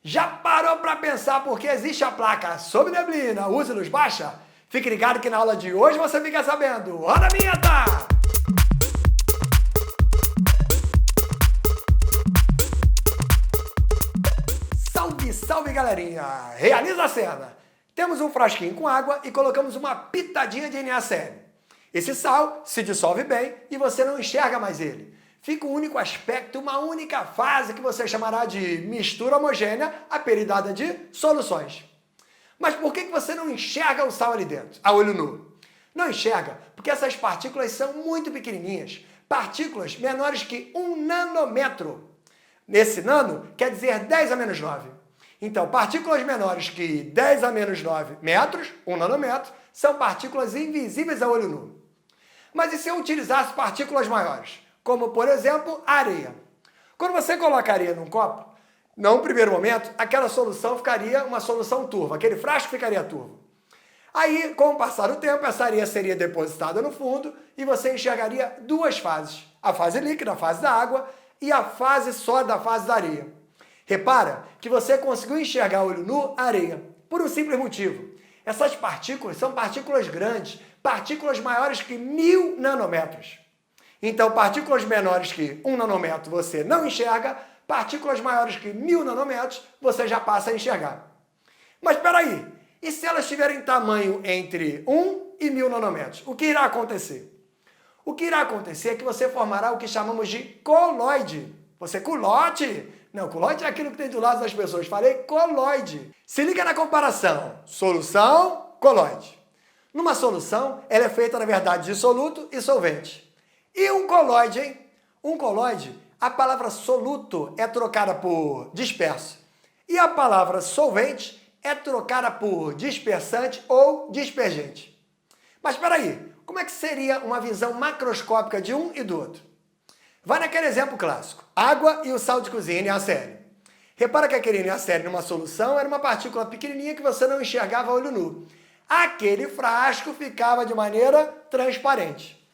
Já parou para pensar por que existe a placa sob neblina, use luz baixa? Fique ligado que na aula de hoje você fica sabendo. Roda a vinheta! Salve, salve galerinha! Realiza a cena! Temos um frasquinho com água e colocamos uma pitadinha de NaCl. Esse sal se dissolve bem e você não enxerga mais ele. Fica um único aspecto, uma única fase que você chamará de mistura homogênea, apelidada de soluções. Mas por que você não enxerga o sal ali dentro, a olho nu? Não enxerga porque essas partículas são muito pequenininhas, partículas menores que 1 nanômetro. Esse nano quer dizer 10 a menos 9. Então, partículas menores que 10 a menos 9 metros, 1 nanômetro, são partículas invisíveis a olho nu. Mas e se eu utilizasse partículas maiores? Como, por exemplo, a areia. Quando você coloca areia num copo, num primeiro momento, aquela solução ficaria uma solução turva, aquele frasco ficaria turvo. Aí, com o passar do tempo, essa areia seria depositada no fundo e você enxergaria duas fases. A fase líquida, a fase da água, e a fase sólida, a fase da areia. Repara que você conseguiu enxergar a olho nu a areia, por um simples motivo. Essas partículas são partículas grandes, partículas maiores que 1000 nanômetros. Então, partículas menores que 1 nanômetro você não enxerga, partículas maiores que 1000 nanômetros você já passa a enxergar. Mas espera aí, e se elas tiverem tamanho entre 1 e 1000 nanômetros? O que irá acontecer? O que irá acontecer é que você formará o que chamamos de coloide. Você culote? Não, coloide é aquilo que tem do lado das pessoas. Falei coloide. Se liga na comparação. Solução, coloide. Numa solução, ela é feita, na verdade, de soluto e solvente. E um coloide, hein? Um coloide, a palavra soluto é trocada por disperso. E a palavra solvente é trocada por dispersante ou dispergente. Mas espera aí, como é que seria uma visão macroscópica de um e do outro? Vai naquele exemplo clássico, água e o sal de cozinha, NaCl. Repara que aquele NaCl numa solução era uma partícula pequenininha que você não enxergava a olho nu. Aquele frasco ficava de maneira transparente.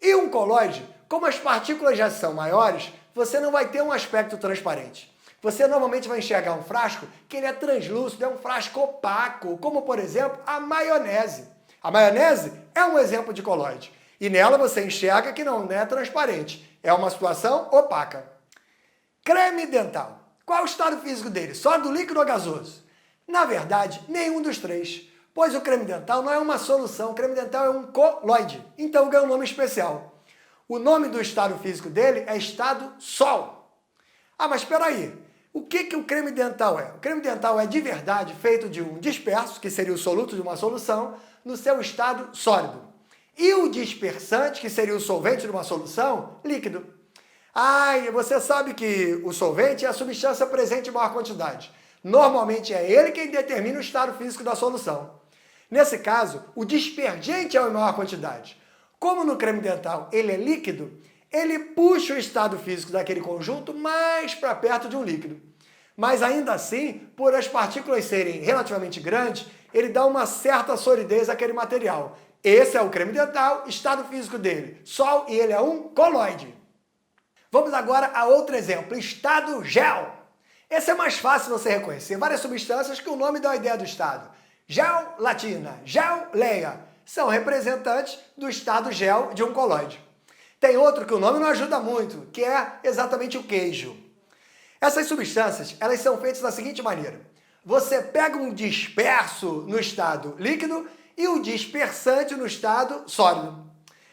E um coloide, como as partículas já são maiores, você não vai ter um aspecto transparente. Você normalmente vai enxergar um frasco que ele é translúcido, é um frasco opaco, como por exemplo a maionese. A maionese é um exemplo de coloide. E nela você enxerga que não é transparente. É uma situação opaca. Creme dental. Qual é o estado físico dele? Sólido, líquido ou gasoso? Na verdade, nenhum dos três. Pois o creme dental não é uma solução, o creme dental é um coloide, então ganha um nome especial. O nome do estado físico dele é estado sol. Ah, mas espera aí, o que o creme dental é? O creme dental é de verdade feito de um disperso, que seria o soluto de uma solução, no seu estado sólido. E o dispersante, que seria o solvente de uma solução, líquido. Ah, e você sabe que o solvente é a substância presente em maior quantidade. Normalmente é ele quem determina o estado físico da solução. Nesse caso, o dispergente é em maior quantidade. Como no creme dental ele é líquido, ele puxa o estado físico daquele conjunto mais para perto de um líquido. Mas ainda assim, por as partículas serem relativamente grandes, ele dá uma certa solidez àquele material. Esse é o creme dental, estado físico dele, sol, e ele é um coloide. Vamos agora a outro exemplo, estado gel. Esse é mais fácil você reconhecer, várias substâncias que o nome dá a ideia do estado. Gelatina, geleia, são representantes do estado gel de um coloide. Tem outro que o nome não ajuda muito, que é exatamente o queijo. Essas substâncias, elas são feitas da seguinte maneira. Você pega um disperso no estado líquido e o dispersante no estado sólido.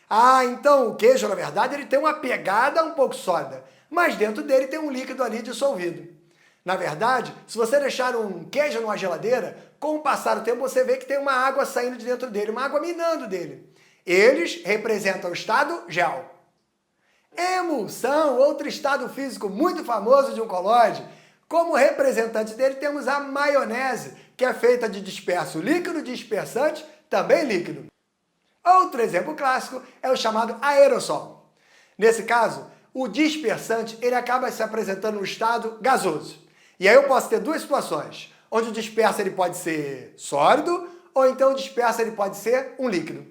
Ah, então o queijo, na verdade, ele tem uma pegada um pouco sólida, mas dentro dele tem um líquido ali dissolvido. Na verdade, se você deixar um queijo numa geladeira, com o passar do tempo você vê que tem uma água saindo de dentro dele, uma água minando dele. Eles representam o estado gel. Emulsão, outro estado físico muito famoso de um coloide. Como representante dele temos a maionese, que é feita de disperso líquido, dispersante, também líquido. Outro exemplo clássico é o chamado aerossol. Nesse caso, o dispersante ele acaba se apresentando no estado gasoso. E aí eu posso ter duas situações, onde o disperso ele pode ser sólido, ou então o disperso ele pode ser um líquido.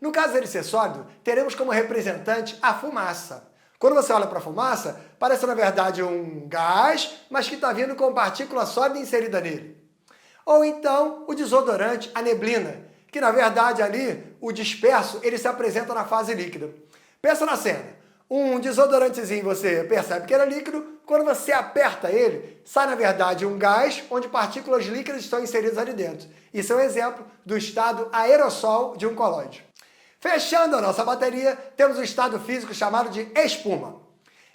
No caso dele ser sólido, teremos como representante a fumaça. Quando você olha para a fumaça, parece na verdade um gás, mas que está vindo com partícula sólida inserida nele. Ou então o desodorante, a neblina, que na verdade ali o disperso ele se apresenta na fase líquida. Pensa na cena. Um desodorantezinho você percebe que era líquido, quando você aperta ele, sai na verdade um gás onde partículas líquidas estão inseridas ali dentro. Isso é um exemplo do estado aerossol de um colóide. Fechando a nossa bateria, temos o estado físico chamado de espuma.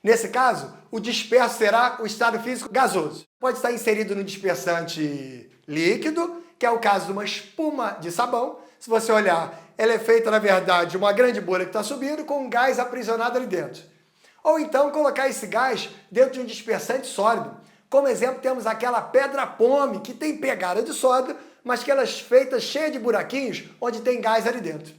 Nesse caso, o disperso será o estado físico gasoso. Pode estar inserido no dispersante líquido, que é o caso de uma espuma de sabão. Se você olhar, ela é feita, na verdade, de uma grande bolha que está subindo com um gás aprisionado ali dentro. Ou então colocar esse gás dentro de um dispersante sólido. Como exemplo, temos aquela pedra pome, que tem pegada de soda, mas que ela é feita cheia de buraquinhos, onde tem gás ali dentro.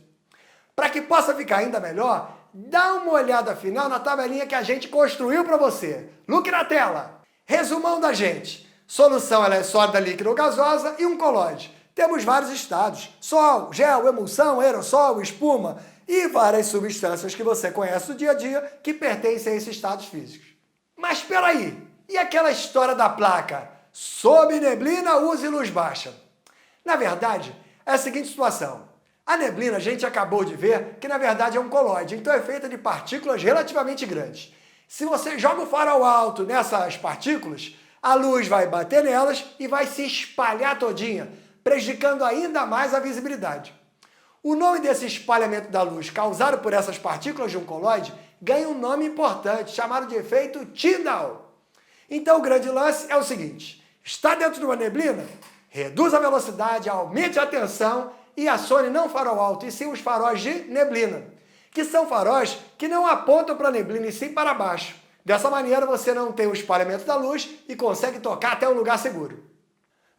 Para que possa ficar ainda melhor, dá uma olhada final na tabelinha que a gente construiu para você. Look na tela! Resumão da gente. Solução ela é sólida, líquida ou gasosa e um colóide. Temos vários estados: sol, gel, emulsão, aerossol, espuma e várias substâncias que você conhece do dia a dia que pertencem a esses estados físicos. Mas espera aí, e aquela história da placa? Sob neblina, use luz baixa. Na verdade, é a seguinte situação. A neblina, a gente acabou de ver que na verdade é um colóide, então é feita de partículas relativamente grandes. Se você joga o farol alto nessas partículas, a luz vai bater nelas e vai se espalhar todinha, prejudicando ainda mais a visibilidade. O nome desse espalhamento da luz causado por essas partículas de um colóide ganha um nome importante, chamado de efeito Tyndall. Então o grande lance é o seguinte: está dentro de uma neblina? Reduz a velocidade, aumente a tensão e acione não o farol alto, e sim os faróis de neblina, que são faróis que não apontam para a neblina e sim para baixo. Dessa maneira você não tem o espalhamento da luz e consegue tocar até um lugar seguro.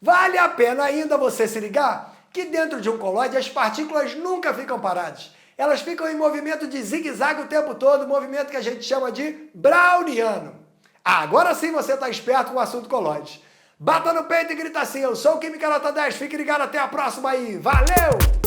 Vale a pena ainda você se ligar que dentro de um colóide as partículas nunca ficam paradas. Elas ficam em movimento de zigue-zague o tempo todo, movimento que a gente chama de browniano. Agora sim você está esperto com o assunto colóide. Bata no peito e grita assim: eu sou o Química Nota 10, fique ligado, até a próxima aí, valeu!